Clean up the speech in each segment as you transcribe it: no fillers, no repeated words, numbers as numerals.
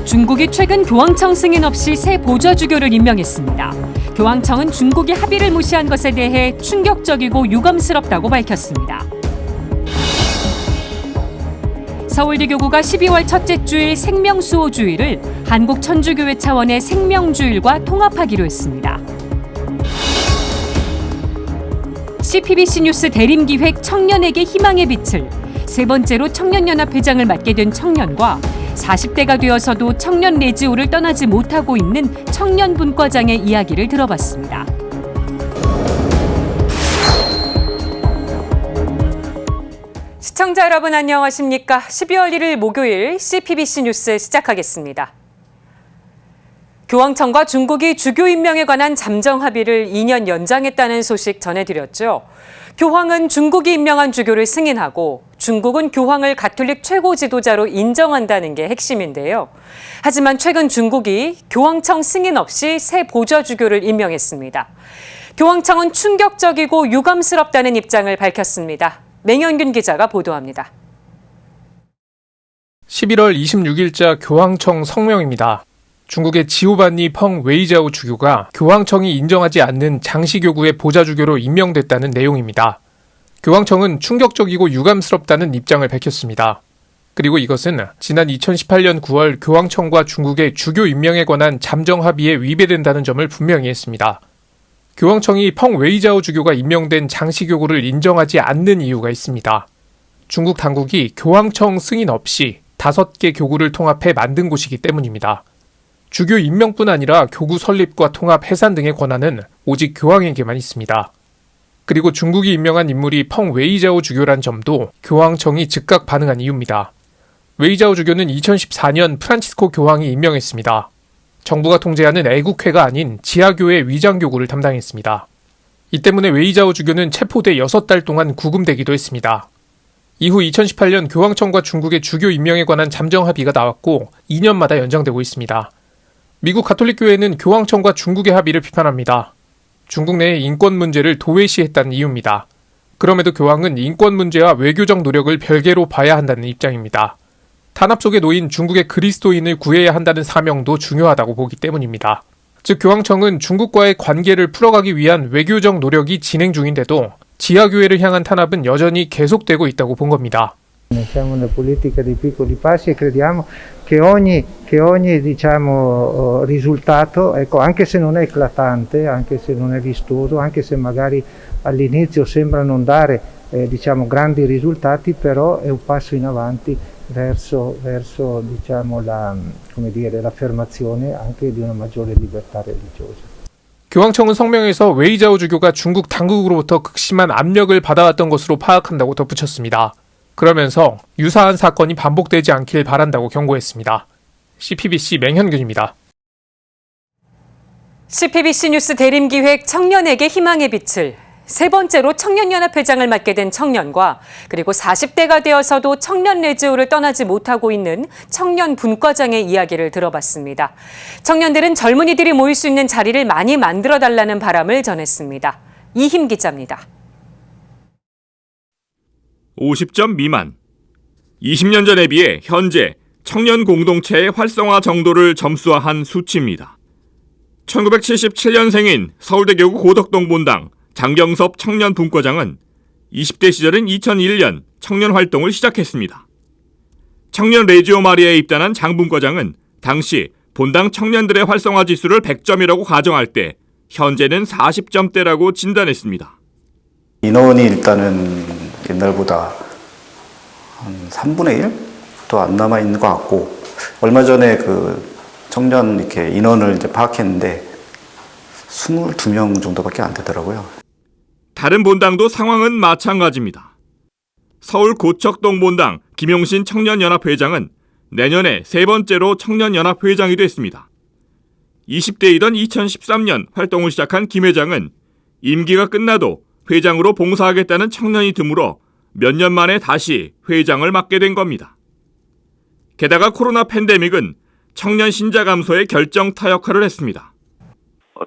중국이 최근 교황청 승인 없이 새 보좌주교를 임명했습니다. 교황청은 중국이 합의를 무시한 것에 대해 충격적이고 유감스럽다고 밝혔습니다. 서울대 교구가 12월 첫째 주일 생명수호주일을 한국천주교회 차원의 생명주일과 통합하기로 했습니다. CPBC 뉴스 대림기획 청년에게 희망의 빛을 세 번째로 청년연합회장을 맡게 된 청년과 40대가 되어서도 청년 레지오를 떠나지 못하고 있는 청년분과장의 이야기를 들어봤습니다. 시청자 여러분 안녕하십니까? 12월 1일 목요일 CPBC 뉴스 시작하겠습니다. 교황청과 중국이 주교 임명에 관한 잠정 합의를 2년 연장했다는 소식 전해드렸죠. 교황은 중국이 임명한 주교를 승인하고 중국은 교황을 가톨릭 최고 지도자로 인정한다는 게 핵심인데요. 하지만 최근 중국이 교황청 승인 없이 새 보좌주교를 임명했습니다. 교황청은 충격적이고 유감스럽다는 입장을 밝혔습니다. 맹현균 기자가 보도합니다. 11월 26일자 교황청 성명입니다. 중국의 지오반니 펑 웨이자오 주교가 교황청이 인정하지 않는 장시교구의 보좌주교로 임명됐다는 내용입니다. 교황청은 충격적이고 유감스럽다는 입장을 밝혔습니다. 그리고 이것은 지난 2018년 9월 교황청과 중국의 주교 임명에 관한 잠정 합의에 위배된다는 점을 분명히 했습니다. 교황청이 펑 웨이자오 주교가 임명된 장시교구를 인정하지 않는 이유가 있습니다. 중국 당국이 교황청 승인 없이 5개 교구를 통합해 만든 곳이기 때문입니다. 주교 임명뿐 아니라 교구 설립과 통합, 해산 등의 권한은 오직 교황에게만 있습니다. 그리고 중국이 임명한 인물이 펑 웨이자오 주교란 점도 교황청이 즉각 반응한 이유입니다. 웨이자오 주교는 2014년 프란치스코 교황이 임명했습니다. 정부가 통제하는 애국회가 아닌 지하교회 위장교구를 담당했습니다. 이 때문에 웨이자오 주교는 체포돼 6달 동안 구금되기도 했습니다. 이후 2018년 교황청과 중국의 주교 임명에 관한 잠정 합의가 나왔고 2년마다 연장되고 있습니다. 미국 가톨릭교회는 교황청과 중국의 합의를 비판합니다. 중국 내의 인권 문제를 도외시했다는 이유입니다. 그럼에도 교황은 인권 문제와 외교적 노력을 별개로 봐야 한다는 입장입니다. 탄압 속에 놓인 중국의 그리스도인을 구해야 한다는 사명도 중요하다고 보기 때문입니다. 즉 교황청은 중국과의 관계를 풀어가기 위한 외교적 노력이 진행 중인데도 지하교회를 향한 탄압은 여전히 계속되고 있다고 본 겁니다. Siamo una politica dei piccoli passi e crediamo che ogni risultato, ecco, anche se non è eclatante, anche se non è vistoso, anche se magari all'inizio sembra non dare grandi risultati, però è un passo in avanti verso l'affermazione anche di una maggiore libertà religiosa. 교황청은 성명에서 웨이자오 주교가 중국 당국으로부터 극심한 압력을 받아왔던 것으로 파악한다고 덧붙였습니다. 그러면서 유사한 사건이 반복되지 않길 바란다고 경고했습니다. CPBC 맹현균입니다. CPBC 뉴스 대림기획 청년에게 희망의 빛을 세 번째로 청년연합회장을 맡게 된 청년과 그리고 40대가 되어서도 청년 레지오를 떠나지 못하고 있는 청년분과장의 이야기를 들어봤습니다. 청년들은 젊은이들이 모일 수 있는 자리를 많이 만들어달라는 바람을 전했습니다. 이힘 기자입니다. 50점 미만. 20년 전에 비해 현재 청년 공동체의 활성화 정도를 점수화한 수치입니다. 1977년생인 서울대 교구 고덕동 본당 장경섭 청년분과장은 20대 시절인 2001년 청년 활동을 시작했습니다. 청년 레지오 마리아에 입단한 장 분과장은 당시 본당 청년들의 활성화 지수를 100점이라고 가정할 때 현재는 40점대라고 진단했습니다. 인원이 일단은 옛날보다 한 3분의 1도 안 남아 있는 것 같고, 얼마 전에 그 청년 이렇게 인원을 이제 파악했는데 22명 정도밖에 안 되더라고요. 다른 본당도 상황은 마찬가지입니다. 서울 고척동 본당 김용신 청년연합회장은 내년에 세 번째로 청년연합회장이 됐습니다. 20대이던 2013년 활동을 시작한 김 회장은 임기가 끝나도 회장으로 봉사하겠다는 청년이 드물어 몇 년 만에 다시 회장을 맡게 된 겁니다. 게다가 코로나 팬데믹은 청년 신자 감소에 결정타 역할을 했습니다.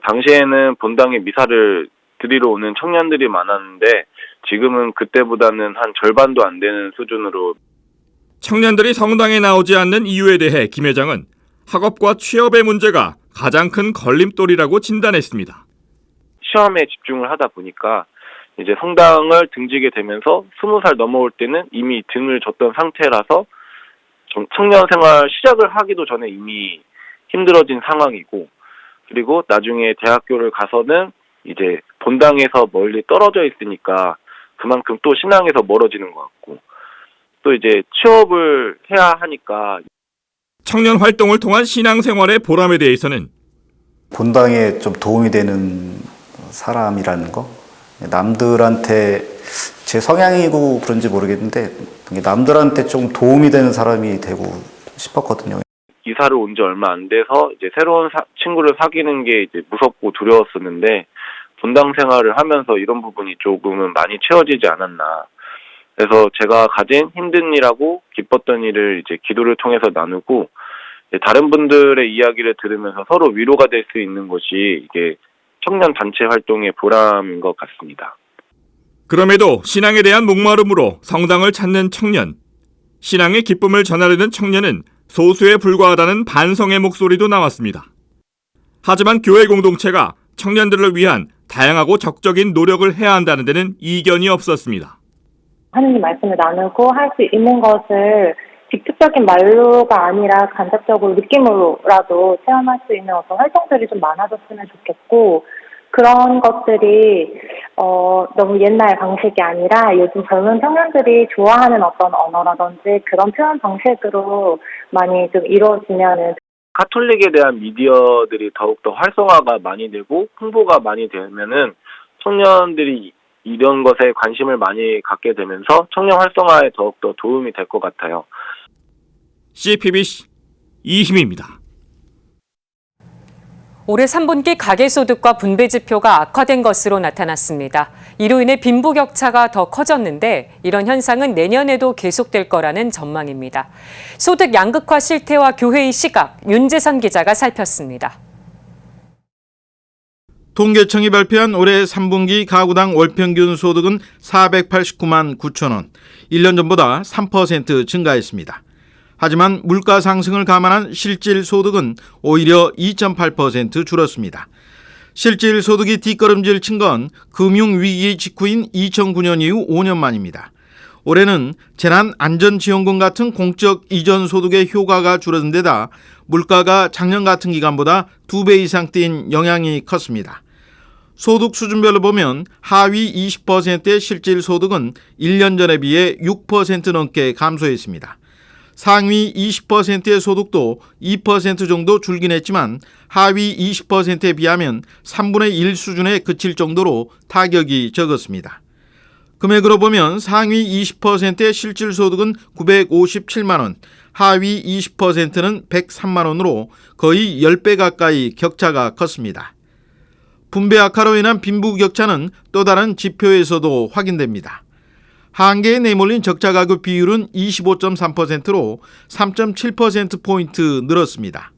당시에는 본당에 미사를 드리러 오는 청년들이 많았는데 지금은 그때보다는 한 절반도 안 되는 수준으로. 청년들이 성당에 나오지 않는 이유에 대해 김 회장은 학업과 취업의 문제가 가장 큰 걸림돌이라고 진단했습니다. 시험에 집중을 하다 보니까 이제 성당을 등지게 되면서 20살 넘어올 때는 이미 등을 졌던 상태라서 좀 청년 생활 시작을 하기도 전에 이미 힘들어진 상황이고, 그리고 나중에 대학교를 가서는 이제 본당에서 멀리 떨어져 있으니까 그만큼 또 신앙에서 멀어지는 것 같고, 또 이제 취업을 해야 하니까 청년 활동을 통한 신앙생활의 보람에 대해서는 본당에 좀 도움이 되는 사람이라는 거, 남들한테 제 성향이고 그런지 모르겠는데 남들한테 좀 도움이 되는 사람이 되고 싶었거든요. 이사를 온 지 얼마 안 돼서 이제 새로운 친구를 사귀는 게 이제 무섭고 두려웠었는데, 본당 생활을 하면서 이런 부분이 조금은 많이 채워지지 않았나. 그래서 제가 가진 힘든 일하고 기뻤던 일을 이제 기도를 통해서 나누고, 다른 분들의 이야기를 들으면서 서로 위로가 될 수 있는 것이 이게 청년 단체 활동의 보람인 것 같습니다. 그럼에도 신앙에 대한 목마름으로 성당을 찾는 청년, 신앙의 기쁨을 전하려는 청년은 소수에 불과하다는 반성의 목소리도 나왔습니다. 하지만 교회 공동체가 청년들을 위한 다양하고 적적인 노력을 해야 한다는 데는 이견이 없었습니다. 하느님 말씀을 나누고 할 수 있는 것을 직접적인 말로가 아니라 간접적으로 느낌으로라도 체험할 수 있는 어떤 활동들이 좀 많아졌으면 좋겠고, 그런 것들이 너무 옛날 방식이 아니라 요즘 젊은 청년들이 좋아하는 어떤 언어라든지 그런 표현 방식으로 많이 좀 이루어지면은, 가톨릭에 대한 미디어들이 더욱더 활성화가 많이 되고 홍보가 많이 되면은 청년들이 이런 것에 관심을 많이 갖게 되면서 청년 활성화에 더욱더 도움이 될 것 같아요. CPBC 이희미입니다. 올해 3분기 가계소득과 분배지표가 악화된 것으로 나타났습니다. 이로 인해 빈부격차가 더 커졌는데 이런 현상은 내년에도 계속될 거라는 전망입니다. 소득 양극화 실태와 교회의 시각, 윤재선 기자가 살폈습니다. 통계청이 발표한 올해 3분기 가구당 월평균 소득은 489만 9천 원, 1년 전보다 3% 증가했습니다. 하지만 물가 상승을 감안한 실질 소득은 오히려 2.8% 줄었습니다. 실질 소득이 뒷걸음질 친 건 금융위기 직후인 2009년 이후 5년 만입니다. 올해는 재난안전지원금 같은 공적 이전 소득의 효과가 줄어든 데다 물가가 작년 같은 기간보다 2배 이상 뛴 영향이 컸습니다. 소득 수준별로 보면 하위 20%의 실질 소득은 1년 전에 비해 6% 넘게 감소했습니다. 상위 20%의 소득도 2% 정도 줄긴 했지만 하위 20%에 비하면 3분의 1 수준에 그칠 정도로 타격이 적었습니다. 금액으로 보면 상위 20%의 실질 소득은 957만 원, 하위 20%는 103만 원으로 거의 10배 가까이 격차가 컸습니다. 분배 악화로 인한 빈부격차는 또 다른 지표에서도 확인됩니다. 한계에 내몰린 적자 가구 비율은 25.3%로 3.7%포인트 늘었습니다.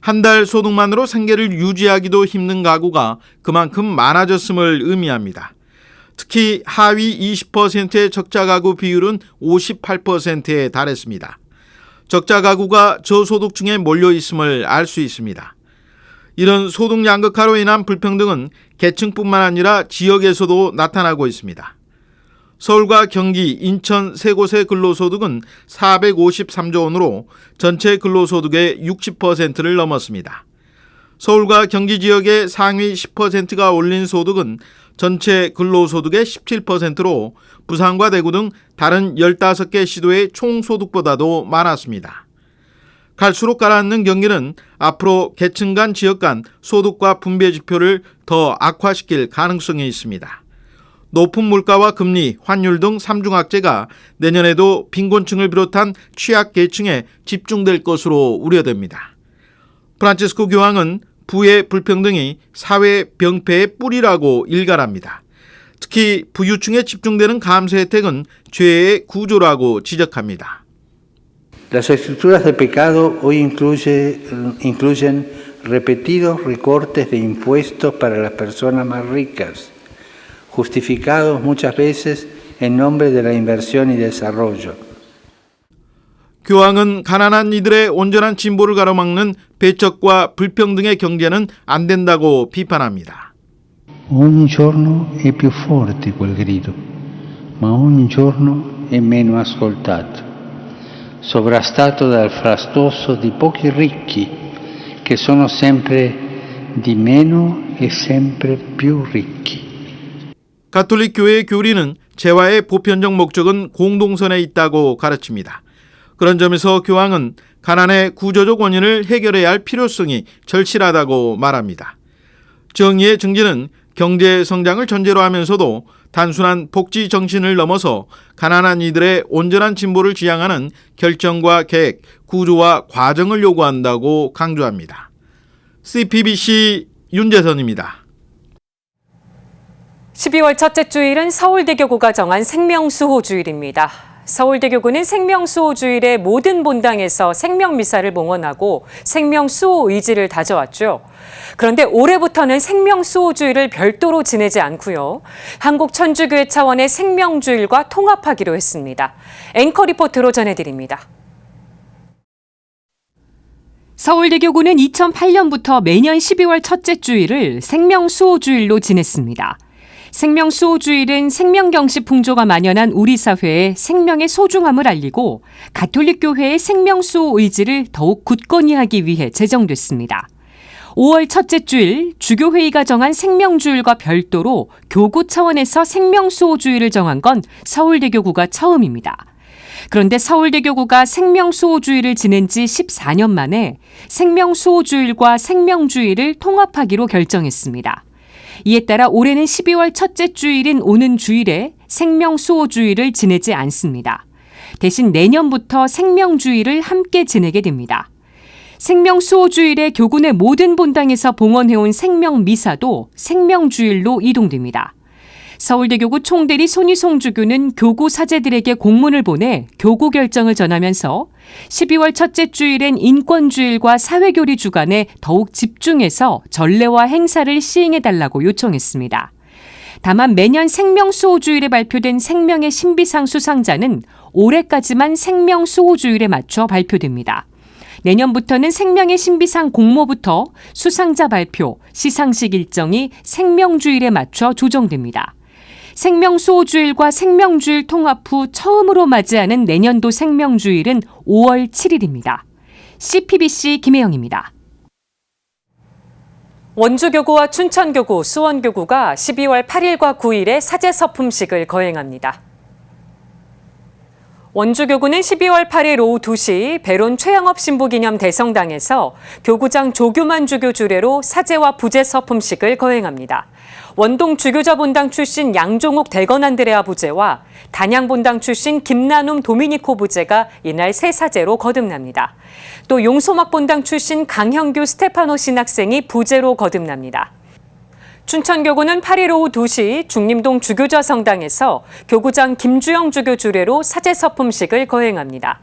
한 달 소득만으로 생계를 유지하기도 힘든 가구가 그만큼 많아졌음을 의미합니다. 특히 하위 20%의 적자 가구 비율은 58%에 달했습니다. 적자 가구가 저소득층에 몰려 있음을 알 수 있습니다. 이런 소득 양극화로 인한 불평등은 계층뿐만 아니라 지역에서도 나타나고 있습니다. 서울과 경기, 인천 세 곳의 근로소득은 453조 원으로 전체 근로소득의 60%를 넘었습니다. 서울과 경기 지역의 상위 10%가 올린 소득은 전체 근로소득의 17%로 부산과 대구 등 다른 15개 시도의 총소득보다도 많았습니다. 갈수록 가라앉는 경기는 앞으로 계층 간 지역 간 소득과 분배 지표를 더 악화시킬 가능성이 있습니다. 높은 물가와 금리, 환율 등 3중 악재가 내년에도 빈곤층을 비롯한 취약계층에 집중될 것으로 우려됩니다. 프란치스코 교황은 부의 불평등이 사회 병폐의 뿌리라고 일갈합니다. 특히 부유층에 집중되는 감세 혜택은 죄의 구조라고 지적합니다. Las estructuras de pecado hoy incluyen repetidos recortes de impuestos para las personas más ricas, justificados muchas veces en nombre de la inversión y desarrollo. 교황은 가난한 이들의 온전한 진보를 가로막는 배척과 불평등의 경제는 안 된다고 비판합니다. Ogni giorno è più forte quel grido, ma ogni giorno è meno ascoltato, sovrastato dal frastuoso di pochi ricchi che sono sempre di meno e sempre più ricchi. 가톨릭 교회의 교리는 재화의 보편적 목적은 공동선에 있다고 가르칩니다. 그런 점에서 교황은 가난의 구조적 원인을 해결해야 할 필요성이 절실하다고 말합니다. 정의의 증진은 경제 성장을 전제로 하면서도 단순한 복지 정신을 넘어서 가난한 이들의 온전한 진보를 지향하는 결정과 계획, 구조와 과정을 요구한다고 강조합니다. CPBC 윤재선입니다. 12월 첫째 주일은 서울대교구가 정한 생명수호주일입니다. 서울대교구는 생명수호주일에 모든 본당에서 생명미사를 봉헌하고 생명수호 의지를 다져왔죠. 그런데 올해부터는 생명수호주일을 별도로 지내지 않고요. 한국천주교회 차원의 생명주일과 통합하기로 했습니다. 앵커 리포트로 전해드립니다. 서울대교구는 2008년부터 매년 12월 첫째 주일을 생명수호주일로 지냈습니다. 생명수호주일은 생명경시 풍조가 만연한 우리 사회에 생명의 소중함을 알리고 가톨릭교회의 생명수호 의지를 더욱 굳건히 하기 위해 제정됐습니다. 5월 첫째 주일 주교회의가 정한 생명주일과 별도로 교구 차원에서 생명수호주일을 정한 건 서울대교구가 처음입니다. 그런데 서울대교구가 생명수호주일을 지낸 지 14년 만에 생명수호주일과 생명주일을 통합하기로 결정했습니다. 이에 따라 올해는 12월 첫째 주일인 오는 주일에 생명수호주일을 지내지 않습니다. 대신 내년부터 생명주일을 함께 지내게 됩니다. 생명수호주일에 교구 내 모든 본당에서 봉헌해온 생명미사도 생명주일로 이동됩니다. 서울대교구 총대리 손희송 주교는 교구 사제들에게 공문을 보내 교구 결정을 전하면서 12월 첫째 주일엔 인권주일과 사회교리 주간에 더욱 집중해서 전례와 행사를 시행해달라고 요청했습니다. 다만 매년 생명수호주일에 발표된 생명의 신비상 수상자는 올해까지만 생명수호주일에 맞춰 발표됩니다. 내년부터는 생명의 신비상 공모부터 수상자 발표, 시상식 일정이 생명주일에 맞춰 조정됩니다. 생명수호주일과 생명주일 통합 후 처음으로 맞이하는 내년도 생명주일은 5월 7일입니다. CPBC 김혜영입니다. 원주교구와 춘천교구, 수원교구가 12월 8일과 9일에 사제서품식을 거행합니다. 원주교구는 12월 8일 오후 2시 배론 최영업 신부 기념 대성당에서 교구장 조규만 주교 주례로 사제와 부제 서품식을 거행합니다. 원동 주교자 본당 출신 양종욱 대건 안드레아 부제와 단양 본당 출신 김나눔 도미니코 부제가 이날 새 사제로 거듭납니다. 또 용소막 본당 출신 강형규 스테파노 신학생이 부제로 거듭납니다. 춘천교구는 8일 오후 2시 중림동 주교자 성당에서 교구장 김주영 주교 주례로 사제서품식을 거행합니다.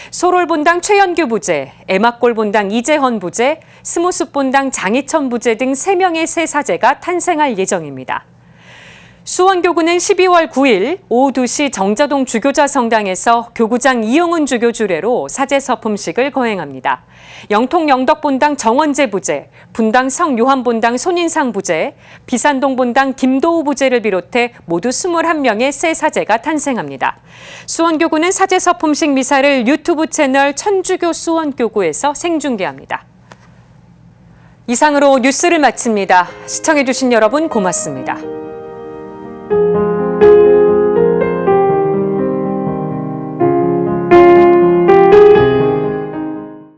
소롤 본당 최연규 부제, 애막골 본당 이재헌 부제, 스무숲 본당 장희천 부제 등 3명의 새 사제가 탄생할 예정입니다. 수원교구는 12월 9일 오후 2시 정자동 주교자 성당에서 교구장 이용은 주교 주례로 사제서품식을 거행합니다. 영통 영덕 본당 정원재 부제, 분당 성요한 본당 손인상 부제, 비산동 본당 김도우 부제를 비롯해 모두 21명의 새 사제가 탄생합니다. 수원교구는 사제서품식 미사를 유튜브 채널 천주교 수원교구에서 생중계합니다. 이상으로 뉴스를 마칩니다. 시청해주신 여러분 고맙습니다.